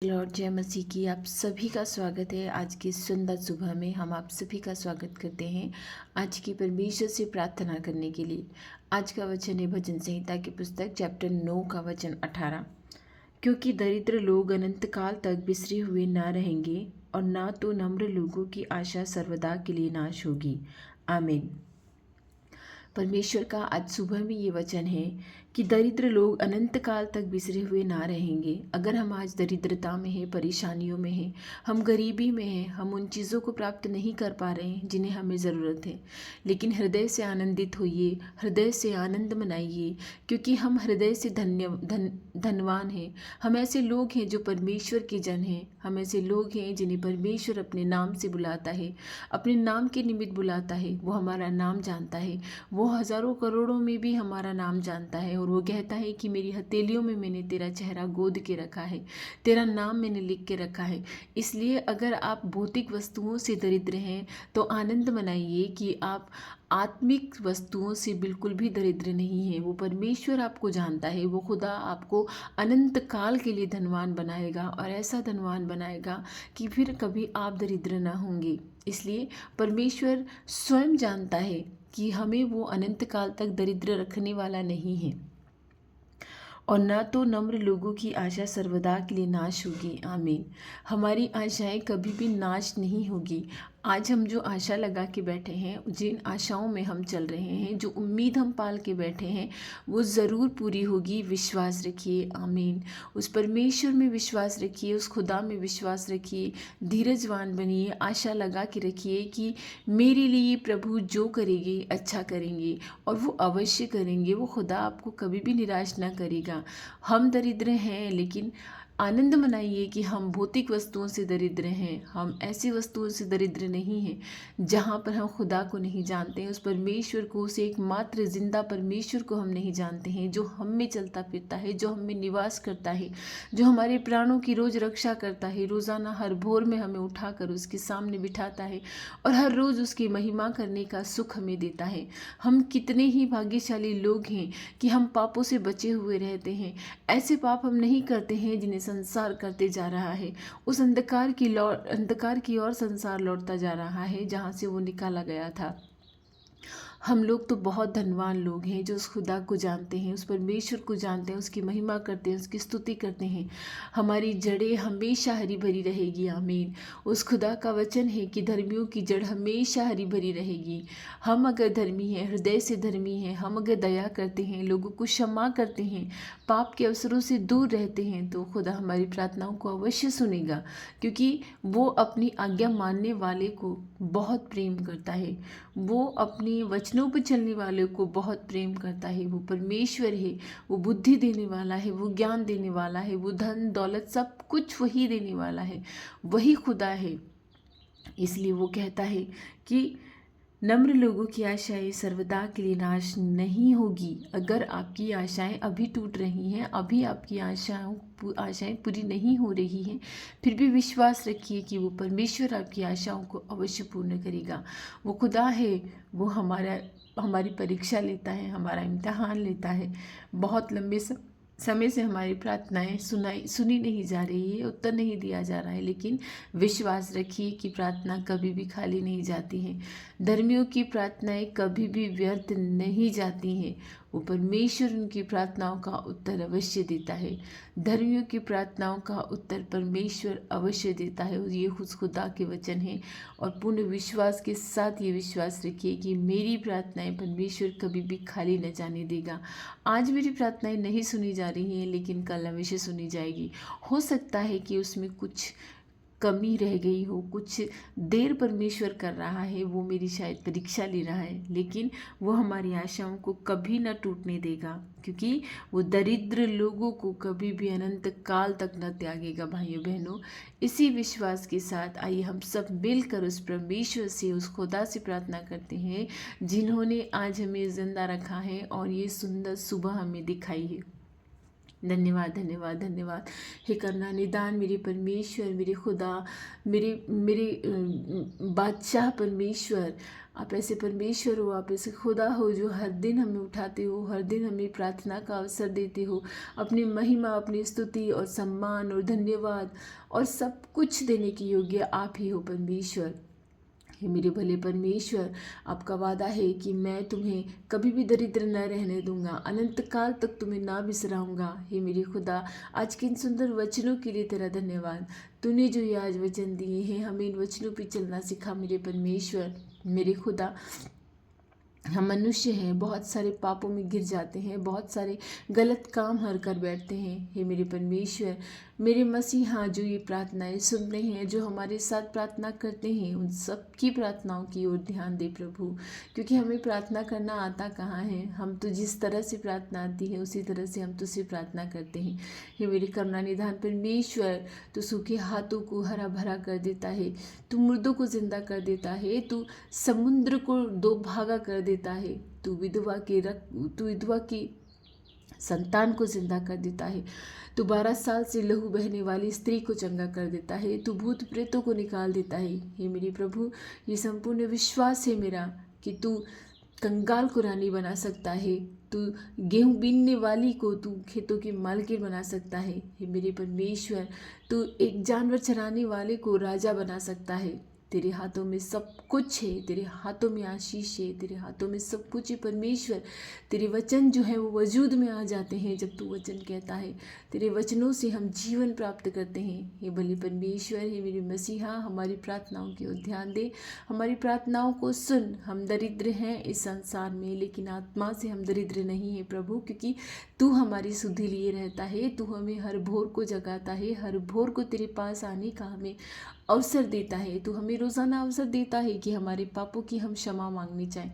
Lord जय मसीह की आप सभी का स्वागत है। आज की सुंदर सुबह में हम आप सभी का स्वागत करते हैं आज की परमेश्वर से प्रार्थना करने के लिए। आज का वचन है भजन संहिता की पुस्तक चैप्टर 9 का वचन 18। क्योंकि दरिद्र लोग अनंत काल तक बिसरे हुए ना रहेंगे और ना तो नम्र लोगों की आशा सर्वदा के लिए नाश होगी। आमीन। परमेश्वर का आज सुबह में ये वचन है कि दरिद्र लोग अनंत काल तक बिसरे हुए ना रहेंगे। अगर हम आज दरिद्रता में हैं, परेशानियों में हैं, हम गरीबी में हैं, हम उन चीज़ों को प्राप्त नहीं कर पा रहे हैं जिन्हें हमें ज़रूरत है, लेकिन हृदय से आनंदित होइए, हृदय से आनंद मनाइए, क्योंकि हम हृदय से धनवान हैं। हम ऐसे लोग हैं जो परमेश्वर के जन हैं। हम ऐसे लोग हैं जिन्हें परमेश्वर अपने नाम से बुलाता है, अपने नाम के निमित्त बुलाता है। वो हमारा नाम जानता है, वो हज़ारों करोड़ों में भी हमारा नाम जानता है, और वो कहता है कि मेरी हथेलियों में मैंने तेरा चेहरा गोद के रखा है, तेरा नाम मैंने लिख के रखा है। इसलिए अगर आप भौतिक वस्तुओं से दरिद्र हैं तो आनंद मनाइए कि आप आत्मिक वस्तुओं से बिल्कुल भी दरिद्र नहीं है। वो परमेश्वर आपको जानता है, वो खुदा आपको अनंत काल के लिए धनवान बनाएगा, और ऐसा धनवान बनाएगा कि फिर कभी आप दरिद्र ना होंगे। इसलिए परमेश्वर स्वयं जानता है कि हमें वो अनंत काल तक दरिद्र रखने वाला नहीं है, और न तो नम्र लोगों की आशा सर्वदा के लिए नाश होगी। आमीन। हमारी आशाएं कभी भी नाश नहीं होगी। आज हम जो आशा लगा के बैठे हैं, जिन आशाओं में हम चल रहे हैं, जो उम्मीद हम पाल के बैठे हैं, वो ज़रूर पूरी होगी। विश्वास रखिए। आमीन। उस परमेश्वर में विश्वास रखिए, उस खुदा में विश्वास रखिए, धीरजवान बनिए, आशा लगा के रखिए कि मेरे लिए प्रभु जो करेंगे अच्छा करेंगे, और वो अवश्य करेंगे। वो खुदा आपको कभी भी निराश ना करेगा। हम दरिद्र हैं, लेकिन आनंद मनाइए कि हम भौतिक वस्तुओं से दरिद्र हैं। हम ऐसी वस्तुओं से दरिद्र नहीं हैं जहाँ पर हम खुदा को नहीं जानते हैं, उस परमेश्वर को, उस एकमात्र जिंदा परमेश्वर को हम नहीं जानते हैं, जो हम में चलता फिरता है, जो हम में निवास करता है, जो हमारे प्राणों की रोज रक्षा करता है, रोज़ाना हर भोर में हमें उठाकर उसके सामने बिठाता है, और हर रोज़ उसकी महिमा करने का सुख हमें देता है। हम कितने ही भाग्यशाली लोग हैं कि हम पापों से बचे हुए रहते हैं। ऐसे पाप हम नहीं करते हैं जिन्हें संसार करते जा रहा है। उस अंधकार की ओर संसार लौटता जा रहा है जहाँ से वो निकाला गया था। हम लोग तो बहुत धनवान लोग हैं जो उस खुदा को जानते हैं, उस परमेश्वर को जानते हैं, उसकी महिमा करते हैं, उसकी स्तुति करते हैं। हमारी जड़ें हमेशा हरी भरी रहेगी। आमीन। उस खुदा का वचन है कि धर्मियों की जड़ हमेशा हरी भरी रहेगी। हम अगर धर्मी हैं, हृदय से धर्मी हैं, हम अगर दया करते हैं, लोगों को क्षमा करते हैं, पाप के अवसरों से दूर रहते हैं, तो खुदा हमारी प्रार्थनाओं को अवश्य सुनेगा, क्योंकि वो अपनी आज्ञा मानने वाले को बहुत प्रेम करता है। वो अपने वचनों पर चलने वाले को बहुत प्रेम करता है। वो परमेश्वर है, वो बुद्धि देने वाला है, वो ज्ञान देने वाला है, वो धन दौलत सब कुछ वही देने वाला है, वही खुदा है। इसलिए वो कहता है कि नम्र लोगों की आशाएं सर्वदा के लिए नाश नहीं होगी। अगर आपकी आशाएं अभी टूट रही हैं, अभी आपकी आशाएं पूरी नहीं हो रही हैं, फिर भी विश्वास रखिए कि वो परमेश्वर आपकी आशाओं को अवश्य पूर्ण करेगा। वो खुदा है, वो हमारी परीक्षा लेता है, हमारा इम्तहान लेता है। बहुत लंबे समय से हमारी प्रार्थनाएं सुनी नहीं जा रही है, उत्तर नहीं दिया जा रहा है, लेकिन विश्वास रखिए कि प्रार्थना कभी भी खाली नहीं जाती है। धर्मियों की प्रार्थनाएं कभी भी व्यर्थ नहीं जाती हैं। वो परमेश्वर उनकी प्रार्थनाओं का उत्तर अवश्य देता है। धर्मियों की प्रार्थनाओं का उत्तर परमेश्वर अवश्य देता है, और ये खुदा के वचन है। और पूर्ण विश्वास के साथ ये विश्वास रखिए कि मेरी प्रार्थनाएं परमेश्वर कभी भी खाली न जाने देगा। आज मेरी प्रार्थनाएं नहीं सुनी जा रही हैं, लेकिन कल अवश्य सुनी जाएगी। हो सकता है कि उसमें कुछ कमी रह गई हो, कुछ देर परमेश्वर कर रहा है, वो मेरी शायद परीक्षा ले रहा है, लेकिन वो हमारी आशाओं को कभी न टूटने देगा, क्योंकि वो दरिद्र लोगों को कभी भी अनंत काल तक न त्यागेगा। भाइयों बहनों, इसी विश्वास के साथ आइए हम सब मिलकर उस परमेश्वर से, उस खुदा से प्रार्थना करते हैं जिन्होंने आज हमें जिंदा रखा है और ये सुंदर सुबह हमें दिखाई है। धन्यवाद धन्यवाद धन्यवाद। हे करुणा निदान मेरे परमेश्वर, मेरे खुदा, मेरे मेरे बादशाह परमेश्वर, आप ऐसे परमेश्वर हो, आप ऐसे खुदा हो जो हर दिन हमें उठाते हो, हर दिन हमें प्रार्थना का अवसर देते हो। अपनी महिमा, अपनी स्तुति और सम्मान और धन्यवाद और सब कुछ देने की योग्य आप ही हो परमेश्वर। हे मेरे भले परमेश्वर, आपका वादा है कि मैं तुम्हें कभी भी दरिद्र न रहने दूंगा, अनंत काल तक तुम्हें ना बिसराऊंगा। हे मेरे खुदा, आज के इन सुंदर वचनों के लिए तेरा धन्यवाद। तूने जो ये आज वचन दिए हैं, हमें इन वचनों पर चलना सिखा मेरे परमेश्वर। मेरे खुदा, हम मनुष्य हैं, बहुत सारे पापों में गिर जाते हैं, बहुत सारे गलत काम हर कर बैठते हैं। हे मेरे परमेश्वर, मेरे मसीहा जो ये प्रार्थनाएं सुन रहे हैं, जो हमारे साथ प्रार्थना करते हैं, उन सब की प्रार्थनाओं की ओर ध्यान दे प्रभु, क्योंकि हमें प्रार्थना करना आता कहाँ है। हम तो जिस तरह से प्रार्थना आती है उसी तरह से हम तुझसे प्रार्थना करते हैं। हे मेरे करुणा निधान परमेश्वर, तू सूखे हाथों को हरा भरा कर देता है, तू मुर्दों को जिंदा कर देता है, तू समुद्र को दो भागा कर देता है, तू विधवा की संतान को जिंदा कर देता है, तू 12 साल से लहू बहने वाली स्त्री को चंगा कर देता है, तू भूत प्रेतों को निकाल देता है। हे मेरे प्रभु, ये संपूर्ण विश्वास है मेरा कि तू कंगाल को रानी बना सकता है, तू गेहूं बीनने वाली को तू खेतों की मालकिन बना सकता है। हे मेरे परमेश्वर, तू एक जानवर चराने वाले को राजा बना सकता है। तेरे हाथों में सब कुछ है, तेरे हाथों में आशीष है, तेरे हाथों में सब कुछ है परमेश्वर। तेरे वचन जो है वो वजूद में आ जाते हैं जब तू वचन कहता है। तेरे वचनों से हम जीवन प्राप्त करते हैं। हे भले परमेश्वर, हे मेरे मसीहा, हमारी प्रार्थनाओं की ओर ध्यान दे, हमारी प्रार्थनाओं को सुन। हम दरिद्र हैं इस संसार में, लेकिन आत्मा से हम दरिद्र नहीं है प्रभु, क्योंकि तू हमारी सुधि लिए रहता है। तू हमें हर भोर को जगाता है, हर भोर को तेरे पास आने का हमें अवसर देता है। तू हमें रोज़ाना अवसर देता है कि हमारे पापों की हम क्षमा मांगनी चाहें।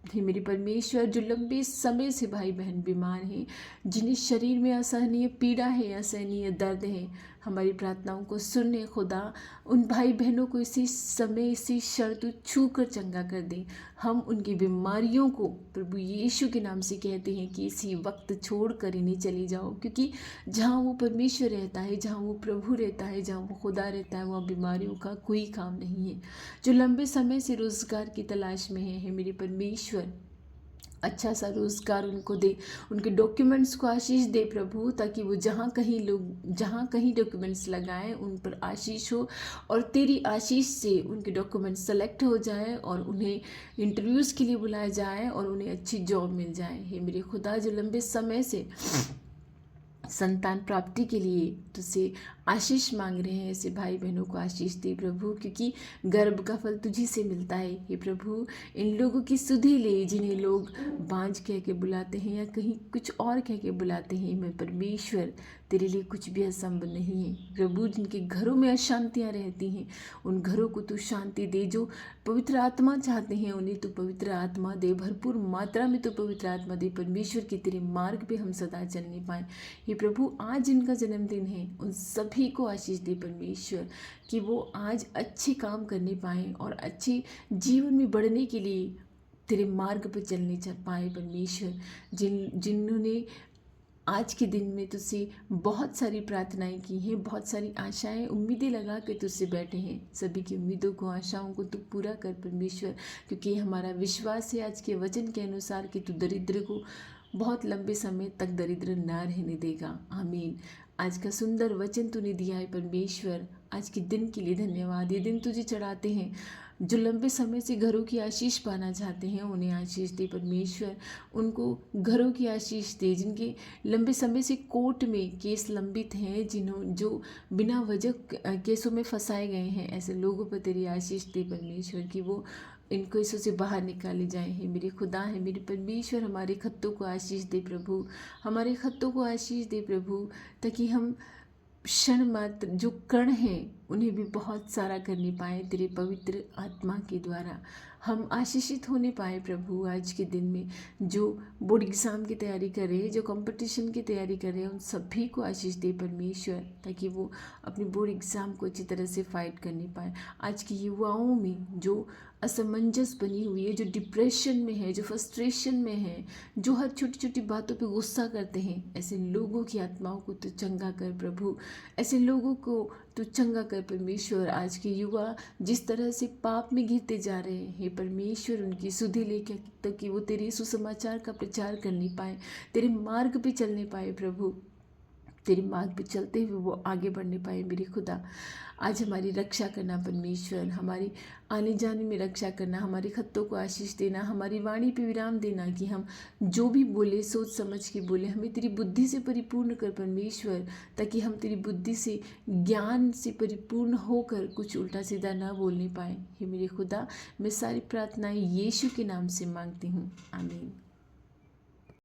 हे मेरे परमेश्वर, जो लंबे समय से भाई बहन बीमार हैं, जिन्हें शरीर में असहनीय पीड़ा है, असहनीय दर्द है, हमारी प्रार्थनाओं को सुनने खुदा, उन भाई बहनों को इसी समय इसी क्षण तू छू कर चंगा कर दे। हम उनकी बीमारियों को प्रभु यीशु के नाम से कहते हैं कि इसी वक्त छोड़ कर इन्हें चली जाओ, क्योंकि जहाँ वो परमेश्वर रहता है, जहाँ वो प्रभु रहता है, जहाँ वो खुदा रहता है, वहाँ बीमारियों का कोई काम नहीं है। जो लंबे समय से रोज़गार की तलाश में है मेरे परमेश्वर, अच्छा सा रोज़गार उनको दे, उनके डॉक्यूमेंट्स को आशीष दे प्रभु, ताकि वो जहाँ कहीं डॉक्यूमेंट्स लगाएं उन पर आशीष हो, और तेरी आशीष से उनके डॉक्यूमेंट्स सेलेक्ट हो जाएं और उन्हें इंटरव्यूज़ के लिए बुलाया जाए और उन्हें अच्छी जॉब मिल जाए। हे मेरे खुदा, जो लंबे समय से संतान प्राप्ति के लिए तुझसे आशीष मांग रहे हैं, ऐसे भाई बहनों को आशीष दे प्रभु, क्योंकि गर्भ का फल तुझी से मिलता है। हे प्रभु, इन लोगों की सुधि ले जिन्हें लोग बांझ कह के बुलाते हैं या कहीं कुछ और कह के बुलाते हैं। मैं परमेश्वर, तेरे लिए कुछ भी असंभव नहीं है प्रभु। जिनके घरों में अशांतियाँ रहती हैं, उन घरों को तू शांति दे। जो पवित्र आत्मा चाहते हैं, उन्हें तू पवित्र आत्मा दे, भरपूर मात्रा में तू पवित्र आत्मा दे परमेश्वर, की तेरे मार्ग पे हम सदा चलने पाएँ। हे प्रभु, आज जिनका जन्मदिन है उन सभी को आशीष दे परमेश्वर, कि वो आज अच्छे काम करने पाएँ और अच्छे जीवन में बढ़ने के लिए तेरे मार्ग पर चलने पाए परमेश्वर। जिन्होंने आज के दिन में तुझसे बहुत सारी प्रार्थनाएं की हैं, बहुत सारी आशाएं उम्मीदें लगा के तुझसे बैठे हैं, सभी की उम्मीदों को, आशाओं को तू पूरा कर परमेश्वर, क्योंकि हमारा विश्वास है आज के वचन के अनुसार कि तू दरिद्र को बहुत लंबे समय तक दरिद्र ना रहने देगा। आमीन। आज का सुंदर वचन तूने दिया है परमेश्वर, आज के दिन के लिए धन्यवाद। ये दिन तुझे चढ़ाते हैं। जो लंबे समय से घरों की आशीष पाना चाहते हैं, उन्हें आशीष दे परमेश्वर, उनको घरों की आशीष दे। जिनके लंबे समय से कोर्ट में केस लंबित हैं, जो बिना वजह केसों में फंसाए गए हैं, ऐसे लोगों पर तेरी आशीष दे परमेश्वर, कि वो इन केसों से बाहर निकाले जाए हैं। मेरे खुदा है, मेरे परमेश्वर, हमारे खत्तों को आशीष दे प्रभु, हमारे खत्तों को आशीष दे प्रभु, ताकि हम क्षण मात्र जो कण हैं उन्हें भी बहुत सारा करने पाए तेरे पवित्र आत्मा के द्वारा। हम आशीषित होने पाए प्रभु। आज के दिन में जो बोर्ड एग्ज़ाम की तैयारी कर रहे हैं, जो कंपटीशन की तैयारी कर रहे हैं, उन सभी को आशीष दे परमेश्वर, ताकि वो अपनी बोर्ड एग्ज़ाम को अच्छी तरह से फाइट करने पाए। आज के युवाओं में जो असमंजस बनी हुई है, जो डिप्रेशन में है, जो फ्रस्ट्रेशन में है, जो हर छोटी छोटी बातों पे गुस्सा करते हैं, ऐसे लोगों की आत्माओं को तो चंगा कर प्रभु। ऐसे लोगों को तो चंगा कर परमेश्वर। आज के युवा जिस तरह से पाप में गिरते जा रहे हैं, हे परमेश्वर, उनकी सुधि लेकर ताकि वो तेरे सुसमाचार का प्रचार करने पाए, तेरे मार्ग पे चलने पाए प्रभु। तेरे मार्ग पे चलते हुए वो आगे बढ़ने पाए मेरे खुदा। आज हमारी रक्षा करना परमेश्वर, हमारी आने जाने में रक्षा करना, हमारे खत्तों को आशीष देना, हमारी वाणी पे विराम देना कि हम जो भी बोले सोच समझ के बोले। हमें तेरी बुद्धि से परिपूर्ण कर परमेश्वर, ताकि हम तेरी बुद्धि से, ज्ञान से परिपूर्ण होकर कुछ उल्टा सीधा ना बोलने पाए। हे मेरे खुदा, मैं सारी प्रार्थनाएं यीशु के नाम से मांगती हूँ, आमीन।